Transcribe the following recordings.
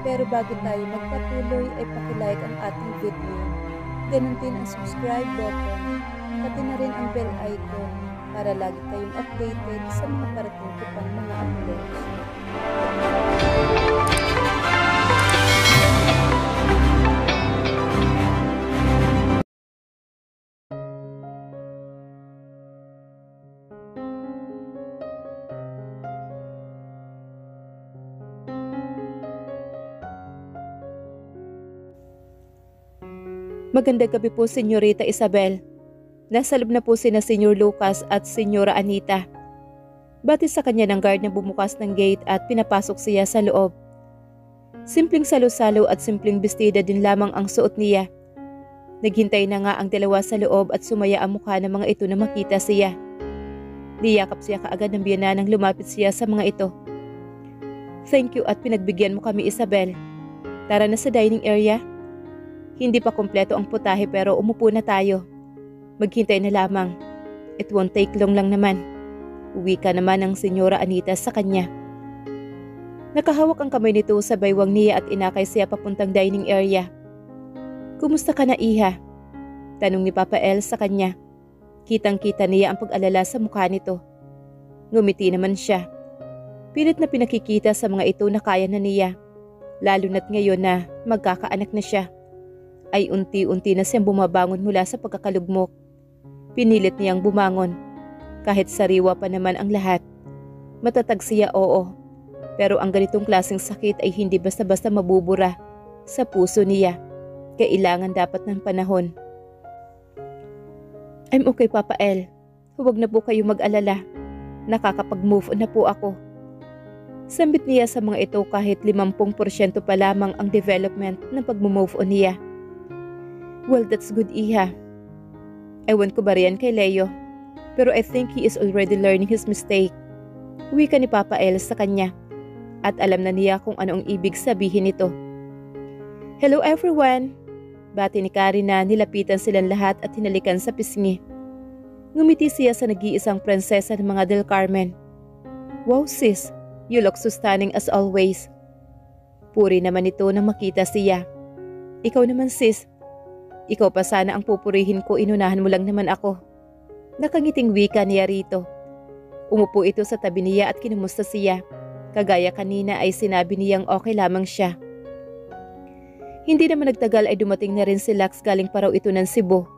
Pero bago tayo magpatuloy ay pakilike ang ating video. Ganun din ang subscribe button, pati na rin ang bell icon para lagi kayong updated sa mga parating ko pang mga uploads. Magandang gabi po, Senyorita Isabel. Nasa loob na po sina Senyor Lucas at Senyora Anita. Bati sa kanya ng guard na bumukas ng gate at pinapasok siya sa loob. Simpleng salo-salo at simpleng bestida din lamang ang suot niya. Naghintay na nga ang dalawa sa loob at sumaya ang mukha ng mga ito na makita siya. Niyakap siya kaagad ng biyana nang lumapit siya sa mga ito. Thank you at pinagbigyan mo kami, Isabel. Tara na sa dining area. Hindi pa kompleto ang putahe pero umupo na tayo. Maghintay na lamang. It won't take long lang naman. Uwi ka naman ang Senyora Anita sa kanya. Nakahawak ang kamay nito sa baywang niya at inakay siya papuntang dining area. Kumusta ka na, Iha? Tanong ni Papa El sa kanya. Kitang-kita niya ang pag-alala sa mukha nito. Ngumiti naman siya. Pilit na pinakikita sa mga ito na kaya na niya. Lalo na't ngayon na magkakaanak na siya. Ay unti-unti na siyang bumabangon mula sa pagkakalugmok. Pinilit niyang bumangon. Kahit sariwa pa naman ang lahat. Matatag siya, oo. Pero ang ganitong klaseng sakit ay hindi basta-basta mabubura sa puso niya. Kailangan dapat ng panahon. I'm okay, Papa El. Huwag na po kayo mag-alala. Nakakapag-move on na po ako. Sambit niya sa mga ito kahit 50% pa lamang ang development ng pag-move on niya. Well, that's good, Iha. Ewan ko ba riyan kay Leo, pero I think he is already learning his mistake. Uwi ka ni Papa El sa kanya, at alam na niya kung ano ang ibig sabihin nito. Hello everyone! Bati ni Karen na nilapitan silang lahat at hinalikan sa pisngi. Ngumiti siya sa nag-iisang prinsesa ng mga Del Carmen. Wow sis, you look so stunning as always. Puri naman ito nang makita siya. Ikaw naman sis. Ikaw pa sana ang pupurihin ko, inunahan mo lang naman ako. Nakangiting wika niya rito. Umupo ito sa tabi niya at kinumusta siya. Kagaya kanina ay sinabi niyang okay lamang siya. Hindi naman nagtagal ay dumating na rin si Lax galing pa raw ito ng Cebu.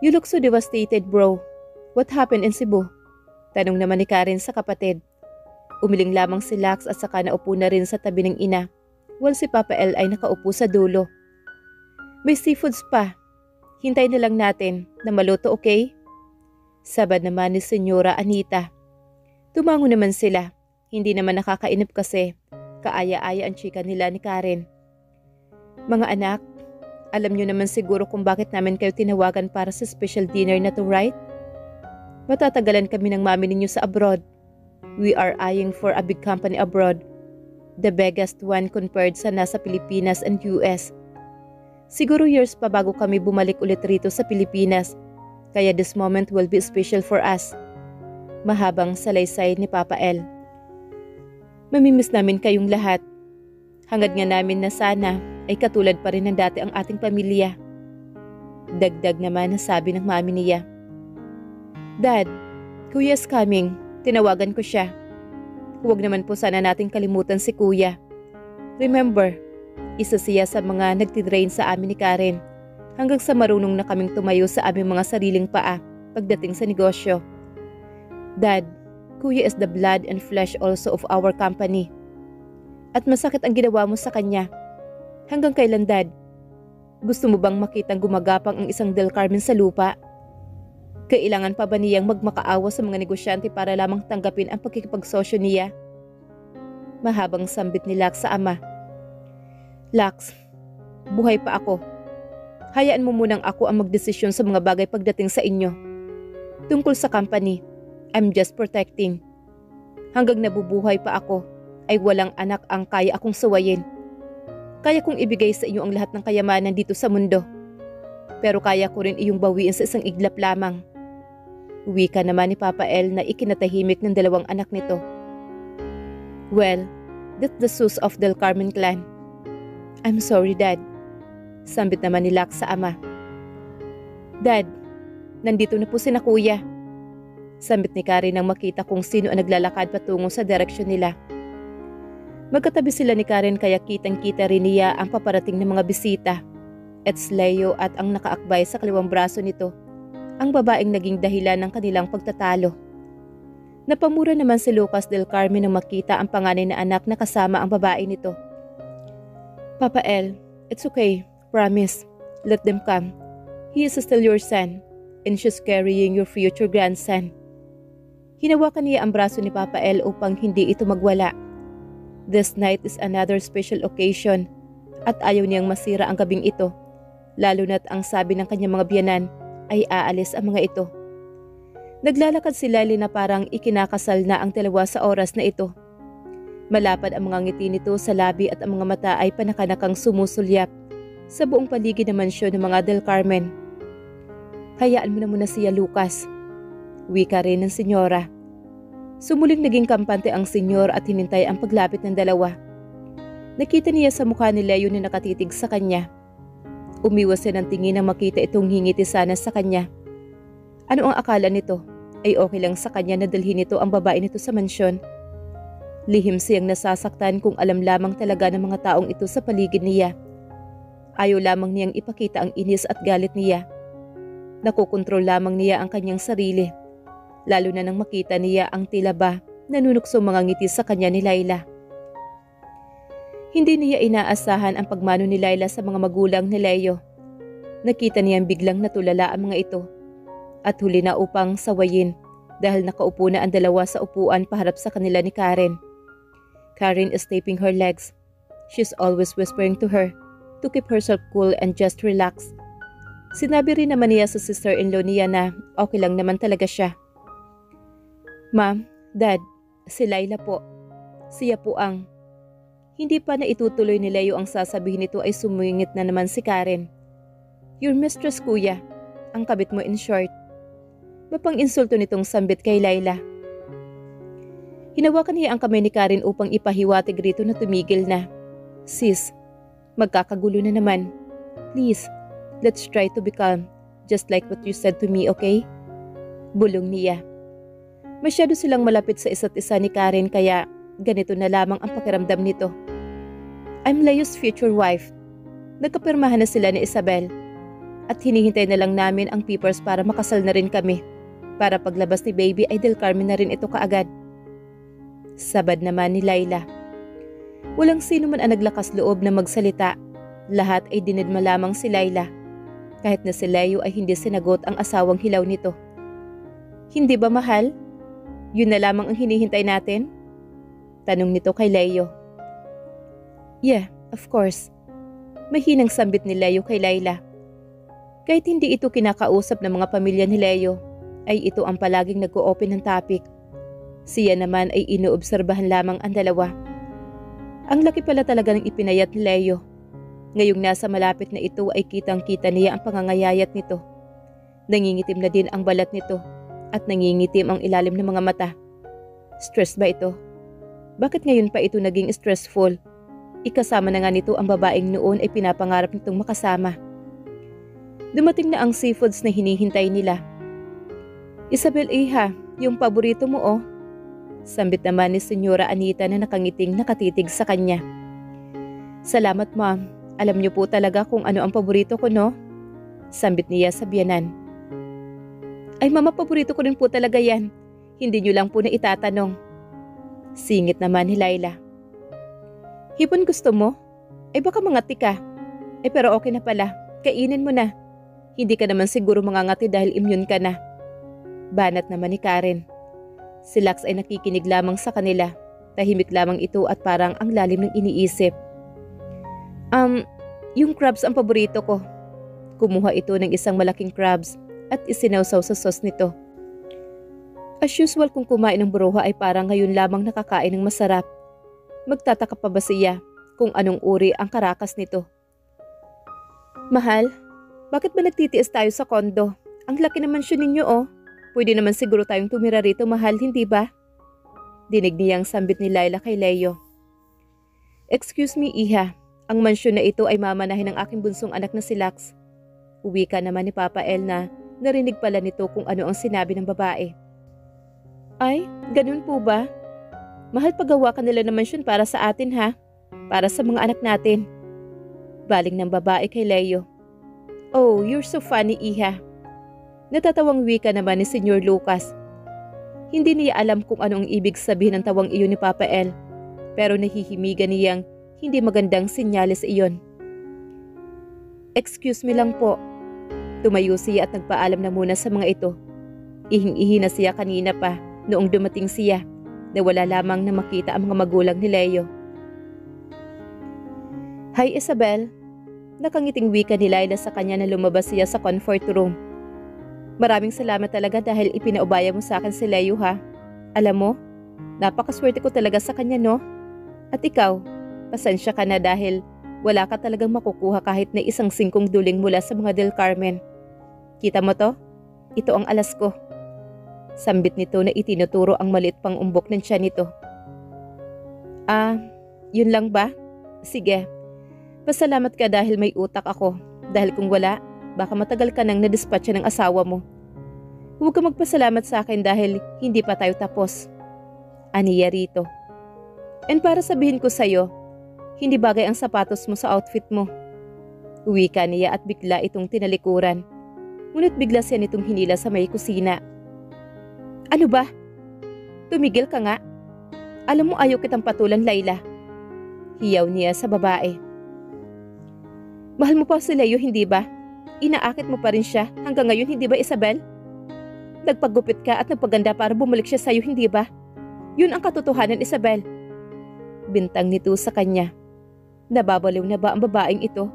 You look so devastated, bro. What happened in Cebu? Tanong naman ni Karen sa kapatid. Umiling lamang si Lax at saka naupo na rin sa tabi ng ina. While si Papa El ay nakaupo sa dulo. May seafoods pa. Hintay na lang natin na maluto, okay? Sabad naman ni Senyora Anita. Tumango naman sila. Hindi naman nakakainip kasi kaaya-aya ang chika nila ni Karen. Mga anak, alam nyo naman siguro kung bakit namin kayo tinawagan para sa special dinner na to, right? Matatagalan kami ng mami ninyo sa abroad. We are eyeing for a big company abroad. The biggest one compared sa nasa Pilipinas and US. Siguro years pa bago kami bumalik ulit rito sa Pilipinas, kaya this moment will be special for us. Mahabang salaysay ni Papa El. Mamimiss namin kayong lahat. Hangad nga namin na sana ay katulad pa rin ng dati ang ating pamilya. Dagdag naman na sabi ng mami niya. Dad, Kuya's coming. Tinawagan ko siya. Huwag naman po sana nating kalimutan si Kuya. Remember, isa siya sa mga nagtitrain sa amin ni Karen hanggang sa marunong na kaming tumayo sa aming mga sariling paa pagdating sa negosyo. Dad, Kuya is the blood and flesh also of our company. At masakit ang ginawa mo sa kanya. Hanggang kailan, Dad? Gusto mo bang makitang gumagapang ang isang Del Carmen sa lupa? Kailangan pa ba niyang magmakaawa sa mga negosyante para lamang tanggapin ang pagkikipagsosyo niya? Mahabang sambit ni Lax sa ama. Lax, buhay pa ako. Hayaan mo munang ako ang magdesisyon sa mga bagay pagdating sa inyo. Tungkol sa company, I'm just protecting. Hanggang nabubuhay pa ako, ay walang anak ang kaya akong suwayin. Kaya kong ibigay sa inyo ang lahat ng kayamanan dito sa mundo. Pero kaya ko rin iyong bawiin sa isang iglap lamang. Wika naman ni Papa El na ikinatahimik ng 2 anak nito. Well, that's the sus of Del Carmen clan. I'm sorry, Dad. Sambit naman ni Lux sa ama. Dad, nandito na po sina Kuya. Sambit ni Karen nang makita kung sino ang naglalakad patungo sa direksyon nila. Magkatabi sila ni Karen kaya kitang-kita rin niya ang paparating ng mga bisita. It's Leo at ang nakaakbay sa kaliwang braso nito, ang babaeng naging dahilan ng kanilang pagtatalo. Napamura naman si Lucas del Carmen nang makita ang panganay na anak na kasama ang babae nito. Papa El, it's okay, promise. Let them come. He is still your son, and she's carrying your future grandson. Hinawakan niya ang braso ni Papa El upang hindi ito magwala. This night is another special occasion at ayaw niyang masira ang gabing ito, lalo na't ang sabi ng kanyang mga biyanan ay aalis ang mga ito. Naglalakad si Lily na parang ikinakasal na ang dalawa sa oras na ito. Malapad ang mga ngiti nito sa labi at ang mga mata ay panakanakang sumusulyap sa buong paligid ng mansyon ng mga Del Carmen. Hayaan mo na muna siya, Lucas. Wika rin ng senyora. Sumuling naging kampante ang senyor at hinintay ang paglapit ng dalawa. Nakita niya sa mukha ni Leo na nakatitig sa kanya. Umiwas siya ng tingin nang makita itong hingiti sana sa kanya. Ano ang akala nito? Ay okay lang sa kanya na dalhin nito ang babae nito sa mansyon. Lihim siyang nasasaktan kung alam lamang talaga ng mga taong ito sa paligid niya. Ayaw lamang niyang ipakita ang inis at galit niya. Nakokontrol lamang niya ang kanyang sarili. Lalo na nang makita niya ang tila ba nanunuksong mga ngiti sa kanya ni Laila. Hindi niya inaasahan ang pagmano ni Laila sa mga magulang ni Leo. Nakita niyang biglang natulala ang mga ito. At huli na upang sawayin dahil nakaupo na ang dalawa sa upuan paharap sa kanila ni Karen. Karen is taping her legs. She's always whispering to her to keep herself cool and just relax. Sinabi rin naman niya sa sister-in-law niya na okay lang naman talaga siya. Ma'am, Dad, si Laila po. Siya po ang... Hindi pa na itutuloy ni Leo ang sasabihin nito ay sumungit na naman si Karen. Your mistress, kuya. Ang kabit mo in short. Mapang insulto nitong sambit kay Laila. Hinawakan niya ang kamay ni Karen upang ipahiwatig rito na tumigil na. Sis, magkakagulo na naman. Please, let's try to be calm, just like what you said to me, okay? Bulong niya. Masyado silang malapit sa isa't isa ni Karen kaya ganito na lamang ang pakiramdam nito. I'm Leo's future wife. Nagkapirmahan na sila ni Isabel. At hinihintay na lang namin ang papers para makasal na rin kami. Para paglabas ni baby ay Del Carmen na rin ito kaagad. Sabad naman ni Laila. Walang sino man ang naglakas loob na magsalita. Lahat ay dinidma lamang si Laila. Kahit na si Leo ay hindi sinagot ang asawang hilaw nito. Hindi ba mahal? Yun na lamang ang hinihintay natin? Tanong nito kay Leo. Yeah, of course. Mahinang sambit ni Leo kay Laila. Kahit hindi ito kinakausap ng mga pamilya ni Leo, ay ito ang palaging nag-o-open ng topic. Siya naman ay inoobserbahan lamang ang dalawa. Ang laki pala talaga ng ipinayat ni Leo. Ngayong nasa malapit na ito ay kitang-kita niya ang pangangayayat nito. Nangingitim na din ang balat nito at nangingitim ang ilalim ng mga mata. Stress ba ito? Bakit ngayon pa ito naging stressful? Ikasama na nga nito ang babaeng noon ay pinapangarap nitong makasama. Dumating na ang seafoods na hinihintay nila. Isabel Iha, yung paborito mo oh. Sambit naman ni Senyora Anita na nakangiting nakatitig sa kanya. Salamat ma'am, alam niyo po talaga kung ano ang paborito ko no? Sambit niya sa biyanan. Ay mama, paborito ko rin po talaga yan. Hindi niyo lang po na itatanong. Singit naman ni Laila. Hipon gusto mo? Ay baka mangati ka. Eh pero okay na pala, kainin mo na. Hindi ka naman siguro mangangati dahil immune ka na. Banat naman ni Karen. Si Lux ay nakikinig lamang sa kanila. Tahimik lamang ito at parang ang lalim ng iniisip. Yung crabs ang paborito ko. Kumuha ito ng isang malaking crabs at isinawsaw sa sauce nito. As usual kung kumain ng buruha ay parang ngayon lamang nakakain ng masarap. Magtataka pa ba siya kung anong uri ang karakas nito? Mahal, bakit ba nagtitiis tayo sa kondo? Ang laki naman siya ninyo oh. Pwede naman siguro tayong tumira rito mahal, hindi ba? Dinig niyang sambit ni Laila kay Leo. Excuse me, Iha. Ang mansyon na ito ay mamanahin ng aking bunsong anak na si Lux. Uwi ka naman ni Papa El na narinig pala nito kung ano ang sinabi ng babae. Ay, ganun po ba? Mahal paggawa ka nila ng mansyon para sa atin ha? Para sa mga anak natin. Baling ng babae kay Leo. Oh, you're so funny, Iha. Natatawang wika naman ni Senyor Lucas. Hindi niya alam kung ano ang ibig sabihin ng tawang iyon ni Papa El, pero nahihimigan niyang hindi magandang senyales iyon. Excuse me lang po. Tumayo siya at nagpaalam na muna sa mga ito. Ihing-ihi na siya kanina pa noong dumating siya na wala lamang na makita ang mga magulang ni Leo. Hi Isabel. Nakangiting wika ni Laila sa kanya na lumabas siya sa comfort room. Maraming salamat talaga dahil ipinaubaya mo sa akin si Leo ha. Alam mo, napakaswerte ko talaga sa kanya no? At ikaw, pasensya ka na dahil wala ka talagang makukuha kahit na isang singkong duling mula sa mga Del Carmen. Kita mo to? Ito ang alas ko. Sambit nito na itinuturo ang maliit pang umbok ng tiyan nito. Yun lang ba? Sige. Pasalamat ka dahil may utak ako. Dahil kung wala, baka matagal ka nang nadispatcha ng asawa mo. Huwag ka magpasalamat sa akin dahil hindi pa tayo tapos. Aniya rito. And para sabihin ko sa'yo, hindi bagay ang sapatos mo sa outfit mo. Uwi ka niya at bigla itong tinalikuran. Ngunit bigla siya nitong hinila sa may kusina. Ano ba? Tumigil ka nga. Alam mo ayaw kitang patulan, Layla. Hiyaw niya sa babae. Mahal mo pa si Leo, hindi ba? Inaakit mo pa rin siya hanggang ngayon, hindi ba Isabel? Nagpagupit ka at nagpaganda para bumalik siya sa'yo, hindi ba? Yun ang katotohanan, Isabel. Bintang nito sa kanya. Nababaliw na ba ang babaeng ito?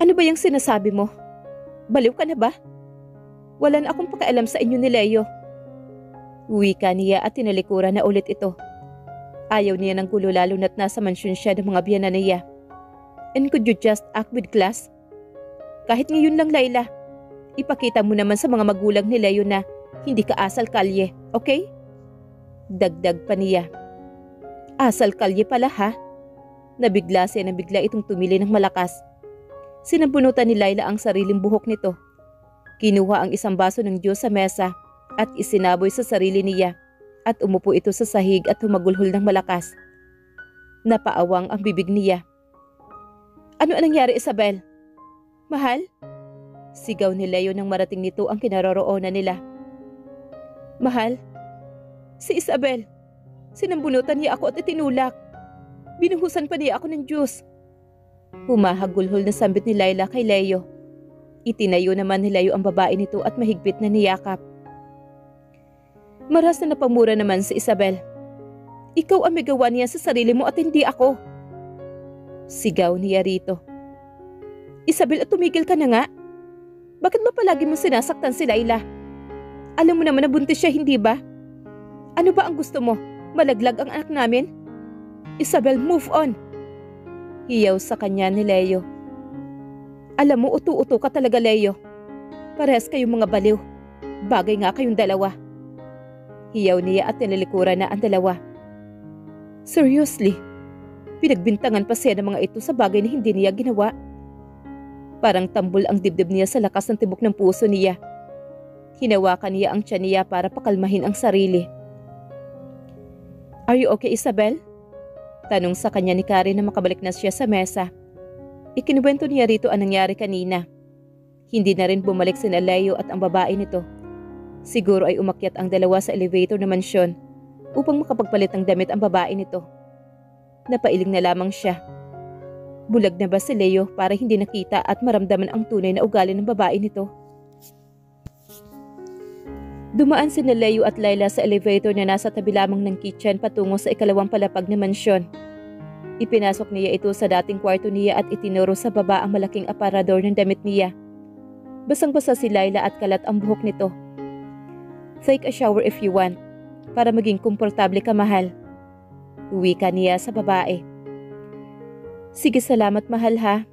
Ano ba yung sinasabi mo? Baliw ka na ba? Wala na akong pakialam sa inyo ni Leo. Wika niya at tinalikuran na ulit ito. Ayaw niya ng gulo lalo na't nasa mansyon siya ng mga biyanan niya. And could you just act with class? Kahit ngayon lang, Layla. Ipakita mo naman sa mga magulang ni Leo na hindi ka asal kalye, okay? Dagdag pa niya. Asal kalye pala ha? Nabigla siya na bigla itong tumili ng malakas. Sinabunutan ni Layla ang sariling buhok nito. Kinuha ang isang baso ng Diyos sa mesa at isinaboy sa sarili niya at umupo ito sa sahig at humagulhol ng malakas. Napaawang ang bibig niya. Ano ang nangyari, Isabel? Mahal? Sigaw ni Leo nang marating nito ang kinaroroonan nila. Mahal? Si Isabel. Sinambunutan niya ako at itinulak. Binuhusan pa niya ako ng Diyos. Humahagulhol na sambit ni Layla kay Leo. Itinayo naman ni Leo ang babae nito at mahigpit na niyakap. Maras na napamura naman si Isabel. Ikaw ang may gawa niya sa sarili mo at hindi ako. Sigaw niya rito. Isabel, tumigil ka na nga. Bakit ba palagi mo sinasaktan si Layla? Alam mo naman na buntis siya, hindi ba? Ano ba ang gusto mo? Malaglag ang anak namin? Isabel, move on. Hiyaw sa kanya ni Leo. Alam mo, utu-utu ka talaga, Leo. Parehas kayong mga baliw. Bagay nga kayong dalawa. Hiyaw niya at nilalikuran na ang dalawa. Seriously? Pinagbintangan pa siya ng mga ito sa bagay na hindi niya ginawa. Parang tambol ang dibdib niya sa lakas ng tibok ng puso niya. Hinawakan niya ang tiyan niya para pakalmahin ang sarili. Are you okay, Isabel? Tanong sa kanya ni Karen na makabalik na siya sa mesa. Ikinuwento niya rito ang nangyari kanina. Hindi na rin bumalik sina Leo at ang babae nito. Siguro ay umakyat ang dalawa sa elevator na mansyon upang makapagpalit ng damit ang babae nito. Napailing na lamang siya. Bulag na ba si Leo para hindi nakita at maramdaman ang tunay na ugali ng babae nito? Dumaan sina Leo at Layla sa elevator na nasa tabi lamang ng kitchen patungo sa ikalawang palapag na mansyon. Ipinasok niya ito sa dating kwarto niya at itinuro sa baba ang malaking aparador ng damit niya. Basang-basa si Layla at kalat ang buhok nito. Take a shower if you want, para maging komportable ka, mahal. Wika niya sa babae. Sige, salamat, mahal ha.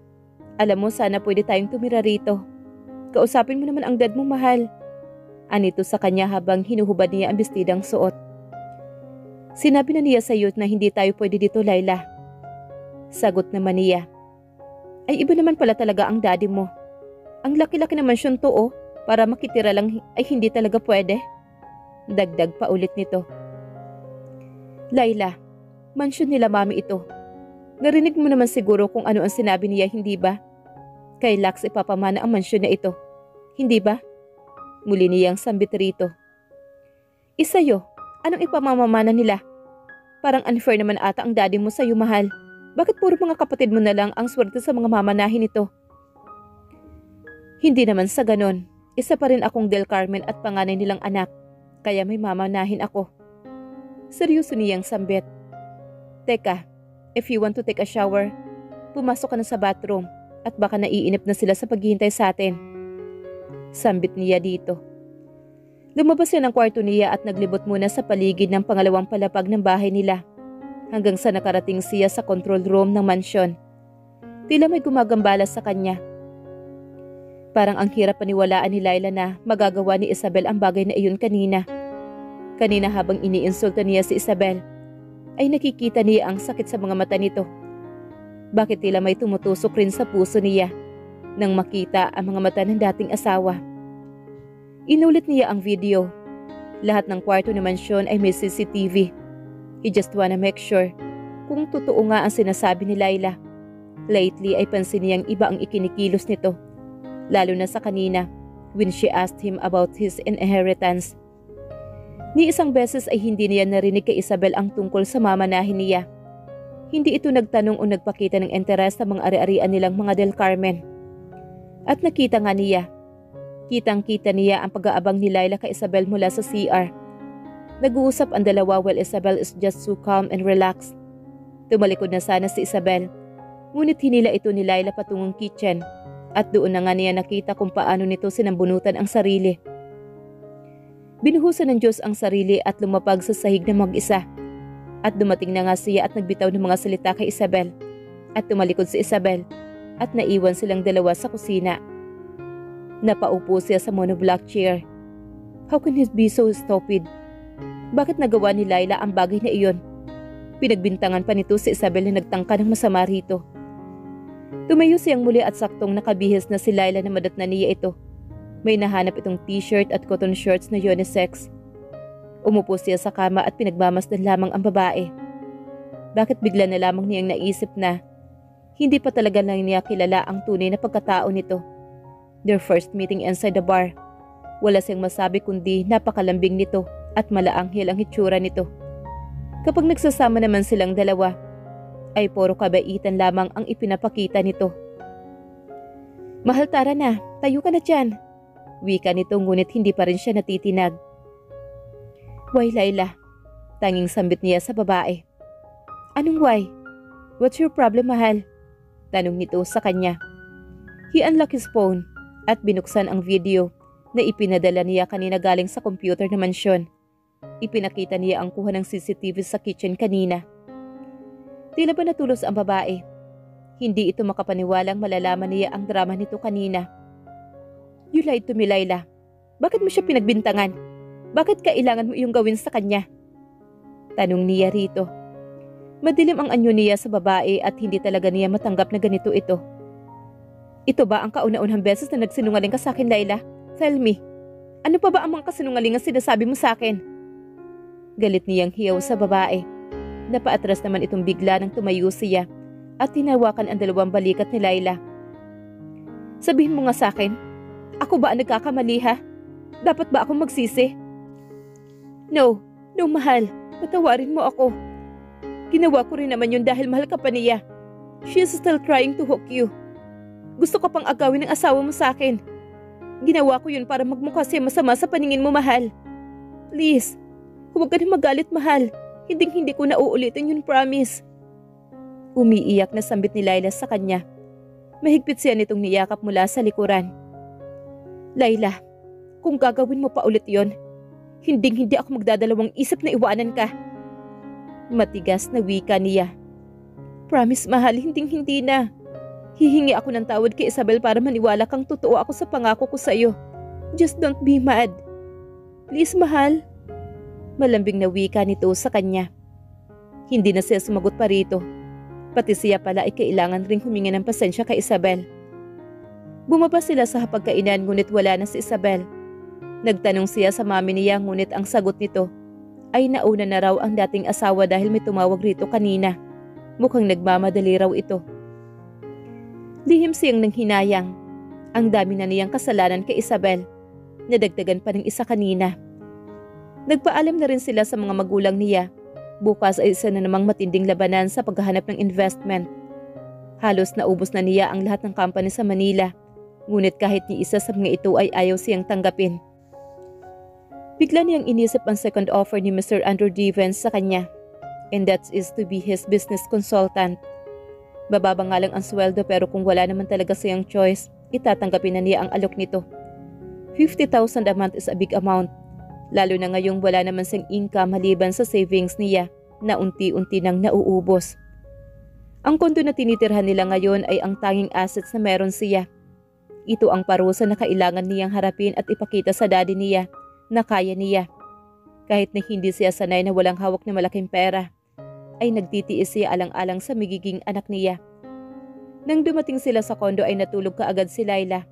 Alam mo, sana pwede tayong tumira rito. Kausapin mo naman ang dad mo, mahal. Anito sa kanya habang hinuhubad niya ang bestidang suot. Sinabi na niya sa youth na hindi tayo pwede dito, Layla. Sagot naman niya. Ay iba naman pala talaga ang daddy mo. Ang laki-laki na mansyon to para makitira lang ay hindi talaga pwede. Dagdag pa ulit nito. Layla, mansyon nila mami ito. Narinig mo naman siguro kung ano ang sinabi niya, hindi ba? Kay Lax ipapamana ang mansyon na ito. Hindi ba? Muli niyang sambit rito. Isayo, anong ipamamamana nila? Parang unfair naman ata ang daddy mo sa'yo, mahal. Bakit puro mga kapatid mo na lang ang swerte sa mga mamanahin ito? Hindi naman sa ganon. Isa pa rin akong Del Carmen at panganay nilang anak. Kaya may mamanahin ako. Seryoso niyang sambit. Teka, if you want to take a shower, pumasok ka na sa bathroom at baka naiinip na sila sa paghihintay sa atin. Sambit niya dito. Lumabas siya ng kwarto niya at naglibot muna sa paligid ng pangalawang palapag ng bahay nila hanggang sa nakarating siya sa control room ng mansyon. Tila may gumagambala sa kanya. Parang ang hirap paniwalaan ni Layla na magagawa ni Isabel ang bagay na iyon kanina. Kanina habang iniinsulta niya si Isabel, ay nakikita niya ang sakit sa mga mata nito. Bakit tila may tumutusok rin sa puso niya nang makita ang mga mata ng dating asawa. Inulit niya ang video. Lahat ng kwarto ng mansyon ay may CCTV. He just wanna make sure kung totoo nga ang sinasabi ni Layla. Lately ay pansin niyang iba ang ikinikilos nito. Lalo na sa kanina when she asked him about his inheritance. Ni isang beses ay hindi niya narinig kay Isabel ang tungkol sa mamanahin niya. Hindi ito nagtanong o nagpakita ng interes sa mga ari-arian nilang mga Del Carmen. At nakita nga niya. Kitang-kita niya ang pag-aabang ni Layla kay Isabel mula sa CR. Nag-uusap ang dalawa while Isabel is just so calm and relaxed. Tumalikod na sana si Isabel. Ngunit hinila ito ni Layla patungong kitchen. At doon na nga niya nakita kung paano nito sinambunutan ang sarili. Binuhusan ng Diyos ang sarili at lumapag sa sahig na mag-isa. At dumating na nga siya at nagbitaw ng mga salita kay Isabel. At tumalikod si Isabel at naiwan silang dalawa sa kusina. Napaupo siya sa monoblock chair. How can he be so stupid? Bakit nagawa ni Layla ang bagay na iyon? Pinagbintangan pa nito si Isabel na nagtangka ng masama rito. Tumayo siyang muli at saktong nakabihis na si Layla na madatnan niya ito. May nahanap itong t-shirt at cotton shorts na unisex. Umupo siya sa kama at pinagmamasdan lamang ang babae. Bakit bigla na lamang niyang naisip na hindi pa talaga lang niya kilala ang tunay na pagkatao nito. Their first meeting inside the bar. Wala siyang masabi kundi napakalambing nito at malaanghel ang hitsura nito. Kapag nagsasama naman silang dalawa, ay puro kabaitan lamang ang ipinapakita nito. Mahal, tara na, tayo ka na dyan. Wika nito ngunit hindi pa rin siya natitinag. Why, Layla? Tanging sambit niya sa babae. Anong why? What's your problem, mahal? Tanong nito sa kanya. He unlocked his phone at binuksan ang video na ipinadala niya kanina galing sa computer na mansyon. Ipinakita niya ang kuha ng CCTV sa kitchen kanina. Tila ba natulos ang babae? Hindi ito makapaniwalang malalaman niya ang drama nito kanina. You lied to me, Layla. Bakit mo siya pinagbintangan? Bakit kailangan mo iyong gawin sa kanya? Tanong niya rito. Madilim ang anyo niya sa babae at hindi talaga niya matanggap na ganito ito. Ito ba ang kauna-unahang beses na nagsinungaling ka sa akin, Layla? Tell me, ano pa ba ang mga kasinungaling ang sinasabi mo sa akin? Galit niyang hiyaw sa babae. Napaatras naman itong bigla nang tumayo siya at tinawakan ang dalawang balikat ni Layla. Sabihin mo nga sa akin, ako ba ang nagkakamali ha? Dapat ba akong magsisi? No, mahal. Patawarin mo ako. Ginawa ko rin naman yun dahil mahal ka pa niya. She is still trying to hook you. Gusto ka pang agawin ng asawa mo sa akin. Ginawa ko yun para magmukha siya masama sa paningin mo, mahal. Please, huwag ka na magalit, mahal. Hindi ko na uulitin yun, promise. Umiiyak na sambit ni Layla sa kanya. Mahigpit siya nitong niyakap mula sa likuran. Layla, kung gagawin mo pa ulit yon, hindi ako magdadalawang isip na iwanan ka. Matigas na wika niya. Promise, mahal, hindi na. Hihingi ako ng tawad kay Isabel para maniwala kang totoo ako sa pangako ko sa iyo. Just don't be mad. Please, mahal. Malambing na wika nito sa kanya. Hindi na siya sumagot pa rito. Pati siya pala ay kailangan ring humingi ng pasensya kay Isabel. Bumaba sila sa hapagkainan ngunit wala na si Isabel. Nagtanong siya sa mami niya ngunit ang sagot nito ay nauna na raw ang dating asawa dahil may tumawag rito kanina. Mukhang nagmamadali raw ito. Lihim siyang nanghinayang. Ang dami na niyang kasalanan kay Isabel. Nadagdagan pa ng isa kanina. Nagpaalam na rin sila sa mga magulang niya. Bukas ay isa na namang matinding labanan sa paghahanap ng investment. Halos naubos na niya ang lahat ng company sa Manila. Ngunit kahit ni isa sa mga ito ay ayaw siyang tanggapin. Bigla niyang inisip ang second offer ni Mr. Andrew Devens sa kanya. And that is to be his business consultant. Bababa nga lang ang sweldo pero kung wala naman talaga siyang choice, itatanggapin na niya ang alok nito. 50,000 a month is a big amount. Lalo na ngayong wala naman siyang income maliban sa savings niya na unti-unti nang nauubos. Ang kondo na tinitirhan nila ngayon ay ang tanging assets na meron siya. Ito ang parusa na kailangan niyang harapin at ipakita sa daddy niya na kaya niya. Kahit na hindi siya sanay na walang hawak na malaking pera, ay nagtitiis siya alang-alang sa magiging anak niya. Nang dumating sila sa kondo ay natulog kaagad si Laila.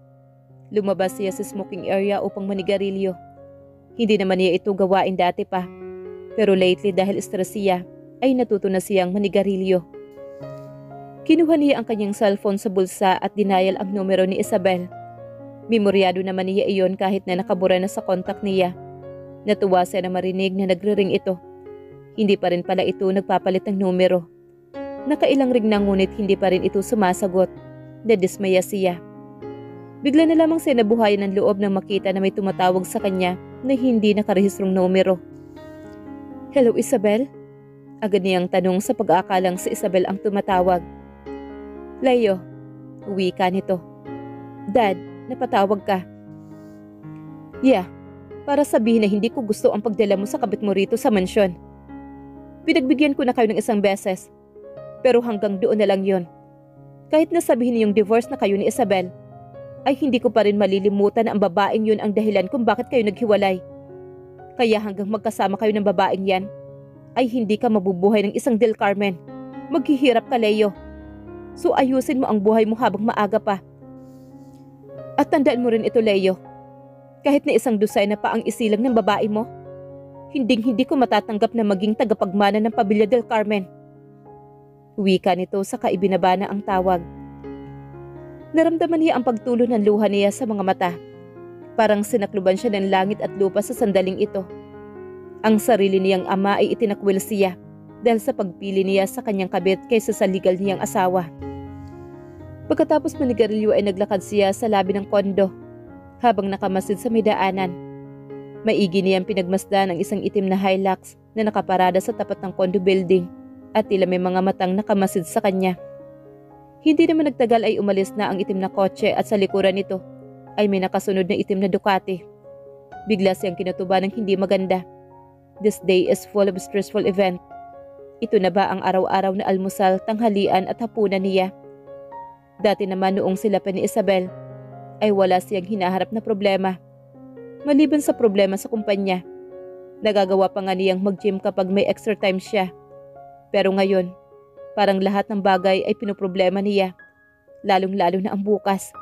Lumabas siya sa smoking area upang manigarilyo. Hindi naman niya ito gawain dati pa. Pero lately dahil stress siya, ay natuto na siyang manigarilyo. Kinuha niya ang kanyang cellphone sa bulsa at dinayal ang numero ni Isabel. Memoryado naman niya iyon kahit na nakabura na sa kontak niya. Natuwa siya na marinig na nagre-ring ito. Hindi pa rin pala ito nagpapalit ng numero. Nakailang ring na ngunit hindi pa rin ito sumasagot. Nadismaya siya. Bigla na lamang siya nabuhayan ng loob nang makita na may tumatawag sa kanya na hindi nakarehistrong numero. Hello Isabel? Agad niyang tanong sa pag-aakalang si Isabel ang tumatawag. Leo, uwi ka nito. Dad, napatawag ka. Yeah, para sabihin na hindi ko gusto ang pagdala mo sa kabit mo rito sa mansyon. Pinagbigyan ko na kayo ng isang beses, pero hanggang doon na lang yon. Kahit na sabihin niyong divorce na kayo ni Isabel, ay hindi ko pa rin malilimutan na ang babaeng yun ang dahilan kung bakit kayo naghiwalay. Kaya hanggang magkasama kayo ng babaeng yan, ay hindi ka mabubuhay ng isang Del Carmen. Maghihirap ka, Leo. So ayusin mo ang buhay mo habang maaga pa. At tandaan mo rin ito, Leo. Kahit na isang dusay na pa ang isilang ng babae mo, hindi ko matatanggap na maging tagapagmana ng Pamilya Del Carmen. Wika nito saka ibinaba na ang tawag. Naramdaman niya ang pagtulo ng luha niya sa mga mata. Parang sinakluban siya ng langit at lupa sa sandaling ito. Ang sarili niyang ama ay itinakwil siya dahil sa pagpili niya sa kanyang kabit kaysa sa legal niyang asawa. Pagkatapos manigarilyo ay naglakad siya sa labi ng kondo habang nakamasid sa may daanan. Maigi niyang pinagmasdan ang isang itim na Hilux na nakaparada sa tapat ng condo building at tila may mga matang nakamasid sa kanya. Hindi naman nagtagal ay umalis na ang itim na kotse at sa likuran nito ay may nakasunod na itim na Ducati. Bigla siyang kinutuba ng hindi maganda. This day is full of stressful event. Ito na ba ang araw-araw na almusal, tanghalian at hapunan niya? Dati naman noong sila pa ni Isabel ay wala siyang hinaharap na problema. Maliban sa problema sa kumpanya, nagagawa pa nga niyang mag-gym kapag may extra time siya. Pero ngayon, parang lahat ng bagay ay pinoproblema niya, lalong-lalo na ang bukas.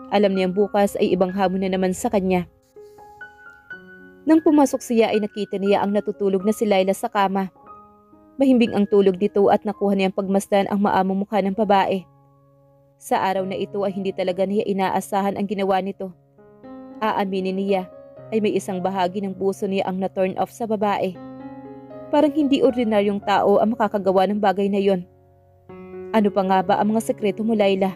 Alam niyang bukas ay ibang hamon na naman sa kanya. Nang pumasok siya ay nakita niya ang natutulog na si Laila sa kama. Mahimbing ang tulog dito at nakuha niyang pagmasdan ang maamong mukha ng babae. Sa araw na ito ay hindi talaga niya inaasahan ang ginawa nito. Aaminin niya ay may isang bahagi ng puso niya ang na-turn off sa babae. Parang hindi ordinaryong tao ang makakagawa ng bagay na yon. Ano pa nga ba ang mga sekreto mo, Laila?